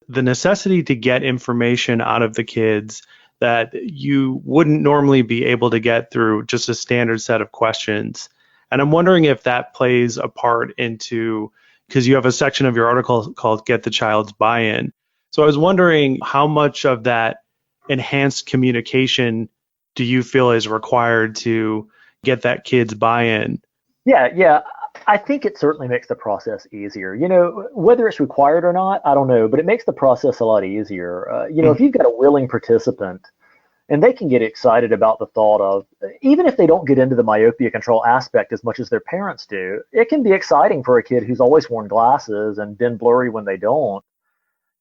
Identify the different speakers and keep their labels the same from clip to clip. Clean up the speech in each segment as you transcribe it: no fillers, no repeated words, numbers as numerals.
Speaker 1: the necessity to get information out of the kids that you wouldn't normally be able to get through just a standard set of questions. And I'm wondering if that plays a part into, because you have a section of your article called Get the Child's Buy-in. So I was wondering how much of that enhanced communication do you feel is required to get that kid's buy-in?
Speaker 2: Yeah. I think it certainly makes the process easier. Whether it's required or not, I don't know, but it makes the process a lot easier. If you've got a willing participant and they can get excited about the thought of, even if they don't get into the myopia control aspect as much as their parents do, it can be exciting for a kid who's always worn glasses and been blurry when they don't,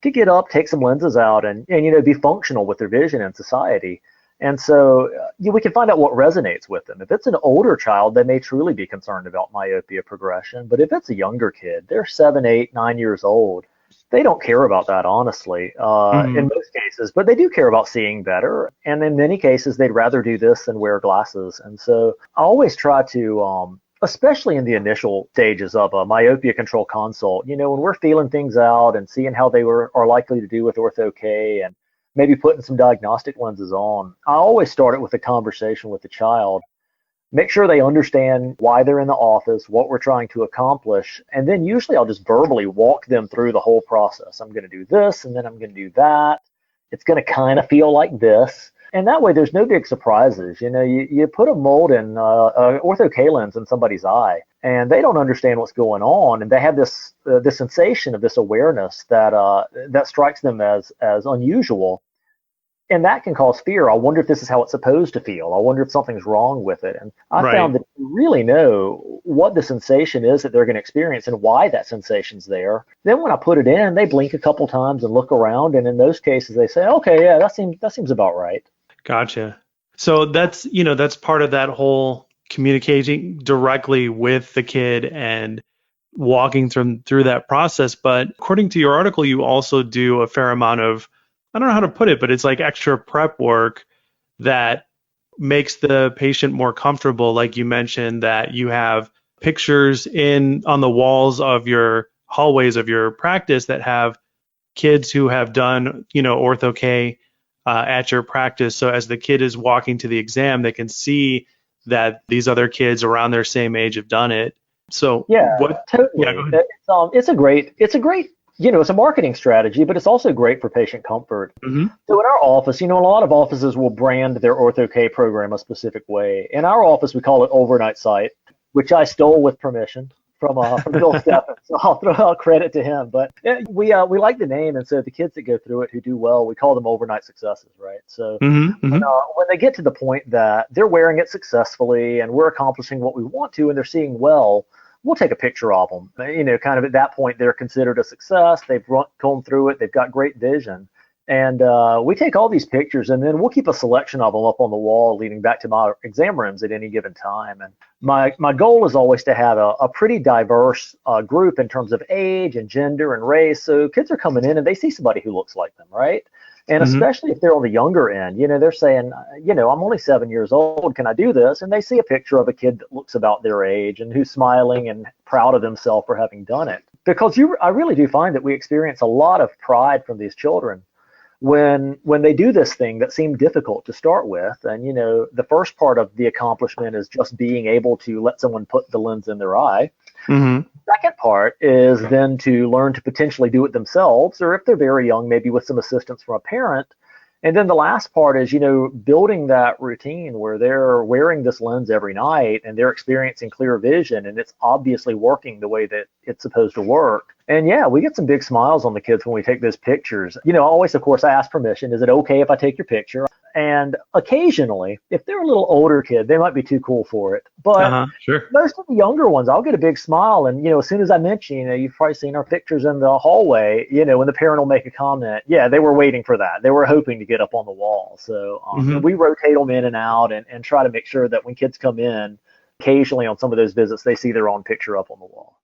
Speaker 2: to get up, take some lenses out, and be functional with their vision in society. And so we can find out what resonates with them. If it's an older child, they may truly be concerned about myopia progression. But if it's a younger kid, they're 7, 8, 9 years old, they don't care about that, honestly, in most cases. But they do care about seeing better. And in many cases, they'd rather do this than wear glasses. And so I always try to, especially in the initial stages of a myopia control consult, when we're feeling things out and seeing how they are likely to do with Ortho-K and maybe putting some diagnostic lenses on, I always start it with a conversation with the child. Make sure they understand why they're in the office, what we're trying to accomplish, and then usually I'll just verbally walk them through the whole process. I'm going to do this, and then I'm going to do that. It's going to kind of feel like this. And that way, there's no big surprises. You put a mold in Ortho-K lens in somebody's eye, and they don't understand what's going on, and they have this sensation of this awareness that strikes them as unusual, and that can cause fear. I wonder if this is how it's supposed to feel. I wonder if something's wrong with it. And I found that if you really know what the sensation is that they're going to experience and why that sensation's there, then when I put it in, they blink a couple times and look around, and in those cases, they say, "Okay, yeah, that seems about right."
Speaker 1: Gotcha. So that's part of that whole communicating directly with the kid and walking through that process. But according to your article, you also do a fair amount of, I don't know how to put it, but it's like extra prep work that makes the patient more comfortable. Like you mentioned that you have pictures on the walls of your hallways of your practice that have kids who have done, Ortho-K at your practice. So as the kid is walking to the exam, they can see that these other kids around their same age have done it. So
Speaker 2: yeah,
Speaker 1: what?
Speaker 2: totally.
Speaker 1: Yeah, go ahead.
Speaker 2: It's a great, it's a marketing strategy, but it's also great for patient comfort.
Speaker 1: Mm-hmm.
Speaker 2: So in our office, a lot of offices will brand their Ortho-K program a specific way. In our office, we call it Overnight Sight, which I stole with permission from Bill Steffen, so I'll throw out credit to him. But we like the name, and so the kids that go through it who do well, we call them overnight successes, right? So when they get to the point that they're wearing it successfully and we're accomplishing what we want to, and they're seeing well, we'll take a picture of them. Kind of at that point, they're considered a success. They've gone through it. They've got great vision. And we take all these pictures, and then we'll keep a selection of them up on the wall leading back to my exam rooms at any given time. And my goal is always to have a pretty diverse group in terms of age and gender and race. So kids are coming in and they see somebody who looks like them, right? And especially if they're on the younger end, they're saying, I'm only 7 years old. Can I do this? And they see a picture of a kid that looks about their age and who's smiling and proud of themselves for having done it. Because I really do find that we experience a lot of pride from these children when they do this thing that seemed difficult to start with. And, the first part of the accomplishment is just being able to let someone put the lens in their eye. Mm-hmm. Second part is then to learn to potentially do it themselves, or if they're very young, maybe with some assistance from a parent. And then the last part is, building that routine where they're wearing this lens every night and they're experiencing clear vision and it's obviously working the way that it's supposed to work. And yeah, we get some big smiles on the kids when we take those pictures. Always, of course, I ask permission. Is it okay if I take your picture? And occasionally, if they're a little older kid, they might be too cool for it. But
Speaker 1: sure.
Speaker 2: Most of the younger ones, I'll get a big smile. And, as soon as I mention, you've probably seen our pictures in the hallway, when the parent will make a comment, yeah, they were waiting for that. They were hoping to get up on the wall. So we rotate them in and out and try to make sure that when kids come in, occasionally on some of those visits, they see their own picture up on the wall.